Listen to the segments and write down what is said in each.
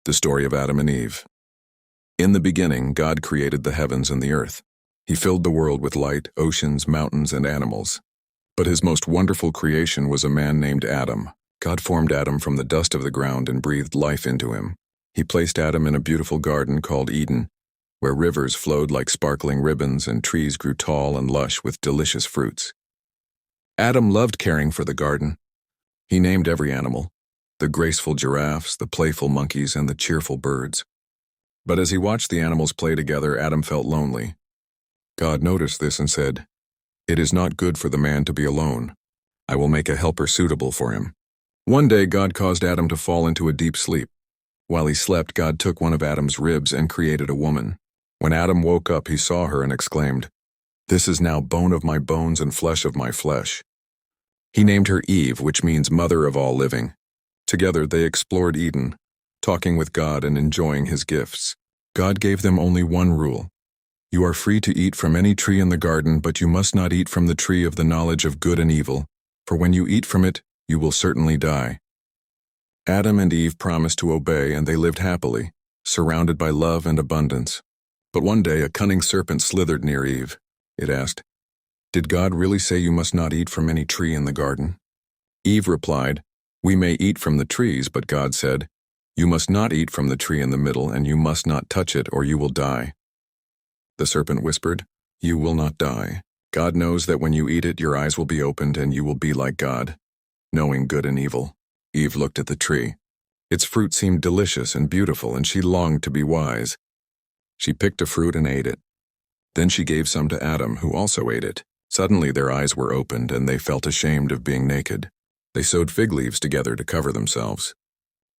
The story of Adam and Eve. In the beginning, God created the heavens and the earth. He filled the world with light, oceans, mountains, and animals. But his most wonderful creation was a man named Adam. God formed Adam from the dust of the ground and breathed life into him. He placed Adam in a beautiful garden called Eden, where rivers flowed like sparkling ribbons and trees grew tall and lush with delicious fruits. Adam loved caring for the garden. He named every animal: the graceful giraffes, the playful monkeys, and the cheerful birds. But as he watched the animals play together, Adam felt lonely. God noticed this and said, "It is not good for the man to be alone. I will make a helper suitable for him." One day, God caused Adam to fall into a deep sleep. While he slept, God took one of Adam's ribs and created a woman. When Adam woke up, he saw her and exclaimed, "This is now bone of my bones and flesh of my flesh." He named her Eve, which means mother of all living. Together they explored Eden, talking with God and enjoying his gifts. God gave them only one rule: you are free to eat from any tree in the garden, but you must not eat from the tree of the knowledge of good and evil, for when you eat from it, you will certainly die. Adam and Eve promised to obey, and they lived happily, surrounded by love and abundance. But one day a cunning serpent slithered near Eve. It asked, "Did God really say you must not eat from any tree in the garden?" Eve replied, "We may eat from the trees, but God said, 'You must not eat from the tree in the middle, and you must not touch it, or you will die.'" The serpent whispered, "You will not die. God knows that when you eat it, your eyes will be opened and you will be like God, knowing good and evil." Eve looked at the tree. Its fruit seemed delicious and beautiful, and she longed to be wise. She picked a fruit and ate it. Then she gave some to Adam, who also ate it. Suddenly their eyes were opened, and they felt ashamed of being naked. They sewed fig leaves together to cover themselves.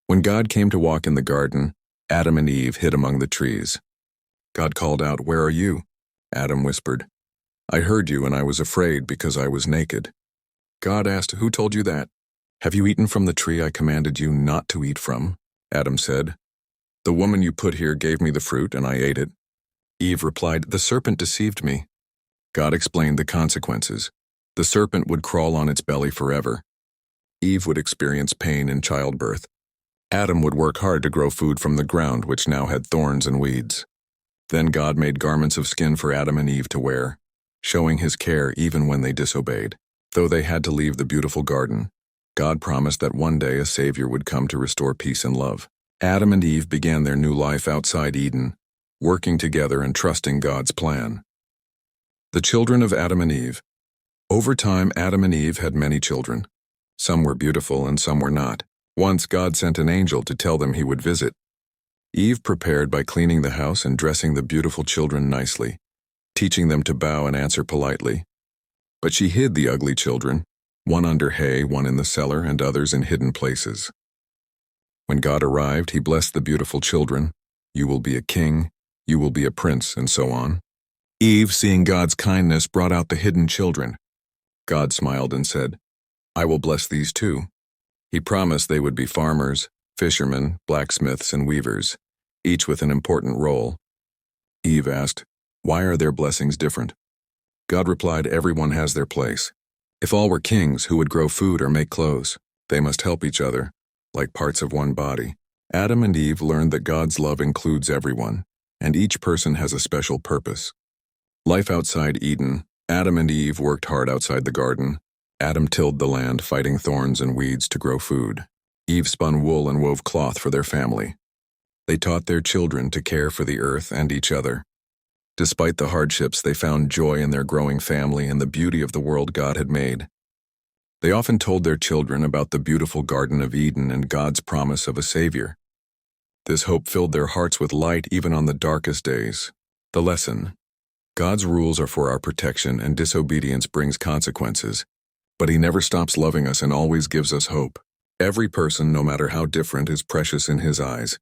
When God came to walk in the garden, Adam and Eve hid among the trees. God called out, "Where are you?" Adam whispered, "I heard you and I was afraid because I was naked." God asked, "Who told you that?" "Have you eaten from the tree I commanded you not to eat from?" Adam said, "The woman you put here gave me the fruit and I ate it." Eve replied, "The serpent deceived me." God explained the consequences. The serpent would crawl on its belly forever. Eve would experience pain in childbirth. Adam would work hard to grow food from the ground, which now had thorns and weeds. Then God made garments of skin for Adam and Eve to wear, showing his care even when they disobeyed. Though they had to leave the beautiful garden, God promised that one day a Savior would come to restore peace and love. Adam and Eve began their new life outside Eden, working together and trusting God's plan. The children of Adam and Eve. Over time, Adam and Eve had many children. Some were beautiful and some were not. Once God sent an angel to tell them he would visit. Eve prepared by cleaning the house and dressing the beautiful children nicely, teaching them to bow and answer politely. But she hid the ugly children, one under hay, one in the cellar, and others in hidden places. When God arrived, he blessed the beautiful children. "You will be a king, you will be a prince," and so on. Eve, seeing God's kindness, brought out the hidden children. God smiled and said, "I will bless these too." He promised they would be farmers, fishermen, blacksmiths, and weavers, each with an important role. Eve asked, "Why are their blessings different?" God replied, "Everyone has their place. If all were kings who would grow food or make clothes, they must help each other, like parts of one body." Adam and Eve learned that God's love includes everyone, and each person has a special purpose. Life outside Eden. Adam and Eve worked hard outside the garden. Adam tilled the land, fighting thorns and weeds to grow food. Eve spun wool and wove cloth for their family. They taught their children to care for the earth and each other. Despite the hardships, they found joy in their growing family and the beauty of the world God had made. They often told their children about the beautiful Garden of Eden and God's promise of a Savior. This hope filled their hearts with light even on the darkest days. The lesson: God's rules are for our protection, and disobedience brings consequences. But he never stops loving us and always gives us hope. Every person, no matter how different, is precious in his eyes.